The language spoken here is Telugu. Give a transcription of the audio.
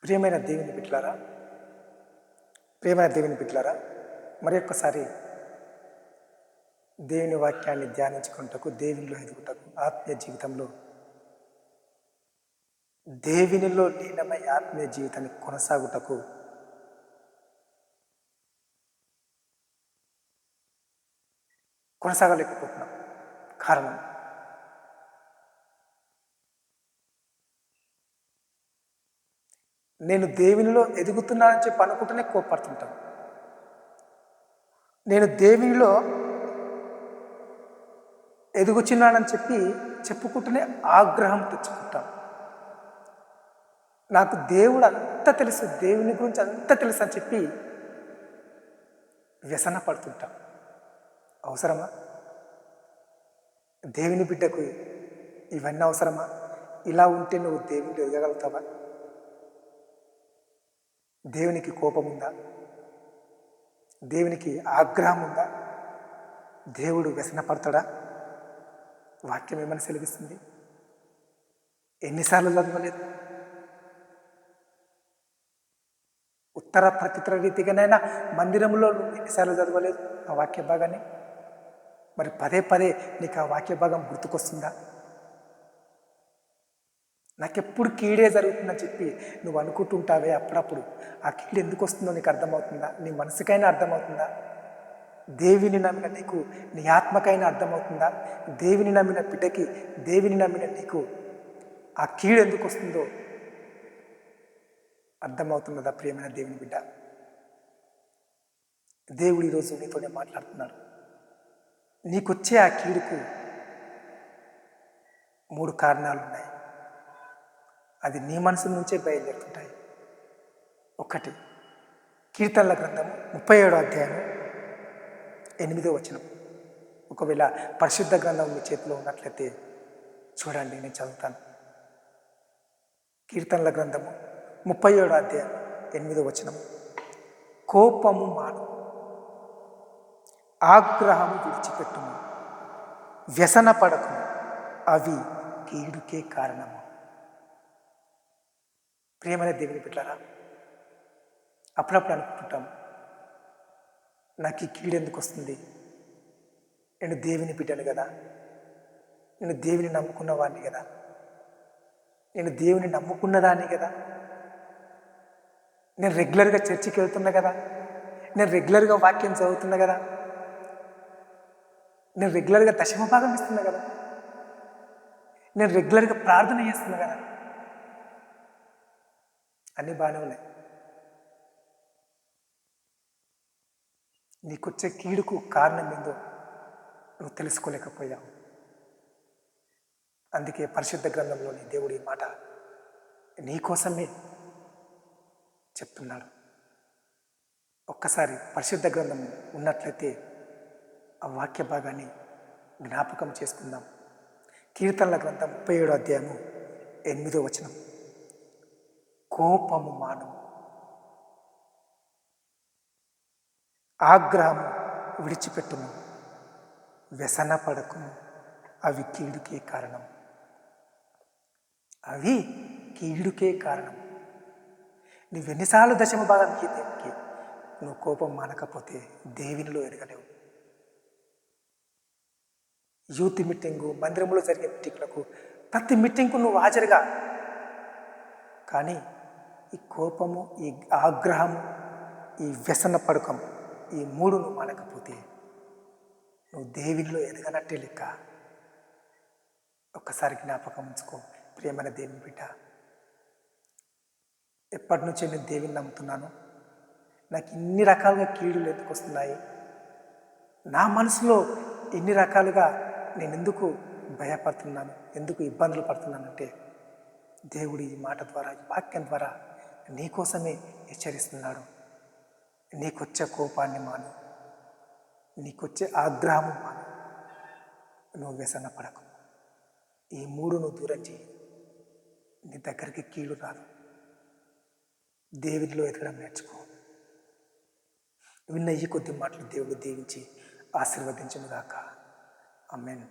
ప్రియమైన దేవుని బిడ్డలారా, ప్రియమైన దేవుని బిడ్డలారా, మరి ఒక్కసారి దేవుని వాక్యాన్ని ధ్యానించుకుంటకు, దేవునిలో ఎదుగుటకు, ఆత్మీయ జీవితంలో దేవునిలో లీనమై ఆత్మీయ జీవితాన్ని కొనసాగుటకు కొనసాగలేకపోతున్నాం. కారణం నేను దేవునిలో ఎదుగుతున్నానని చెప్పి అనుకుంటూనే కోపడుతుంటాను. నేను దేవునిలో ఎదుగుచున్నానని చెప్పి చెప్పుకుంటూనే ఆగ్రహం తెచ్చుకుంటాను. నాకు దేవుడు అంత తెలుసు, దేవుని గురించి అంత తెలుసు అని చెప్పి వ్యసన పడుతుంటాం. అవసరమా? దేవుని బిడ్డకు ఇవన్నీ అవసరమా? ఇలా ఉంటే నువ్వు దేవునిలో ఎదగలుగుతావా? దేవునికి కోపం ఉందా? దేవునికి ఆగ్రహం ఉందా? దేవుడు వ్యసన పడతాడా? వాక్యం ఏమని సెలవిస్తుంది? ఎన్నిసార్లు చదవలేదు? ఉత్తర ప్రత్యుత్తర రీతిగానైనా మందిరంలో నువ్వు ఎన్నిసార్లు చదవలేదు ఆ వాక్య భాగాన్ని? మరి పదే పదే నీకు ఆ వాక్య భాగం గుర్తుకొస్తుందా? నాకెప్పుడు కీడే జరుగుతుందని చెప్పి నువ్వు అనుకుంటుంటావే, అప్పుడప్పుడు ఆ కీడు ఎందుకు వస్తుందో నీకు అర్థమవుతుందా? నీ మనసుకైనా అర్థమవుతుందా? దేవుని నమ్మిన నీకు, నీ ఆత్మకైనా అర్థమవుతుందా? దేవుని నమ్మిన బిడ్డకి, దేవుని నమ్మిన నీకు ఆ కీడు ఎందుకు వస్తుందో అర్థమవుతున్నదా? ప్రియమైన దేవుని బిడ్డ, దేవుడు ఈరోజు నీతోనే మాట్లాడుతున్నాడు. నీకొచ్చే ఆ కీడుకు 3 కారణాలు ఉన్నాయి. అది నీ మనసు నుంచే బయలుదేరుతుంటాయి. 1, కీర్తనల గ్రంథము 37వ అధ్యాయం 8వ వచనం. ఒకవేళ పరిశుద్ధ గ్రంథం మీ చేతిలో ఉన్నట్లయితే చూడండి, నేను చదువుతాను. కీర్తనల గ్రంథము 37వ అధ్యాయం 8వ వచనం. కోపము మాను, ఆగ్రహము విడిచిపెట్టుము, వ్యసన పడకుము, అవి కీడుకే కారణము. ప్రియమైన దేవుని బిడ్డలారా, అప్పుడప్పుడు అనుకుంటుంటాం, నాకు ఈ కీడు ఎందుకు వస్తుంది? నేను దేవుని బిడ్డను కదా, నేను దేవుని నమ్ముకున్నవాడిని కదా, నేను దేవుని నమ్ముకున్నదాన్ని కదా, నేను రెగ్యులర్గా చర్చికి వెళ్తున్నా కదా, నేను రెగ్యులర్గా వాక్యం చదువుతున్నా కదా, నేను రెగ్యులర్గా దశమ భాగం ఇస్తున్నా కదా, నేను రెగ్యులర్గా ప్రార్థన చేస్తున్నా కదా, అన్నీ బాగానే ఉన్నాయి. నీకొచ్చే కీడుకు కారణం ఏందో నువ్వు తెలుసుకోలేకపోయావు. అందుకే పరిశుద్ధ గ్రంథంలోని దేవుడి మాట నీకోసమే చెప్తున్నాడు. ఒక్కసారి పరిశుద్ధ గ్రంథం ఉన్నట్లయితే ఆ వాక్య భాగాన్ని జ్ఞాపకం చేసుకుందాం. కీర్తనల గ్రంథం 37వ అధ్యాయము 8వ వచనం. కోపము మాను, ఆగ్రహము విడిచిపెట్టుము, వ్యసన పడకుము, అవి కీడుకే కారణం. అవి కీడుకే కారణం. నువ్వెన్నిసార్లు దశమ భాగం దేవునికి నువ్వు కోపం మానకపోతే దేవునిలో ఎదగలేవు. యూత్ మీటింగు, మందిరంలో జరిగే మీటింగులకు, ప్రతి మీటింగ్కు నువ్వు హాజరుగా, కానీ ఈ కోపము, ఈ ఆగ్రహము, ఈ వ్యసన పడకం, ఈ 3 నువ్వు మానకపోతే నువ్వు దేవునిలో ఎదగనట్టే లెక్క. ఒక్కసారి జ్ఞాపకం ఉంచుకో ప్రియమైన దేవుని బిడ్డ. ఎప్పటి నుంచో నేను దేవుని నమ్ముతున్నాను, నాకు ఇన్ని రకాలుగా కీడులు ఎందుకు వస్తున్నాయి, నా మనసులో ఇన్ని రకాలుగా నేను ఎందుకు భయపడుతున్నాను, ఎందుకు ఇబ్బందులు పడుతున్నానంటే దేవుడు ఈ మాట ద్వారా, ఈ వాక్యం ద్వారా నీకోసమే హెచ్చరిస్తున్నాడు. నీకొచ్చే కోపాన్ని మాను, నీకొచ్చే ఆగ్రహము మాను, నువ్వు వ్యసన పడకు. ఈ 3 నువ్వు దూరం చేయి, నీ దగ్గరికి కీడు రాదు. దేవుడిలో ఎదగడం నేర్చుకో. విన్న ఈ కొద్ది మాటలు దేవుడు దీవించి ఆశీర్వదించును గాక. ఆమేన్.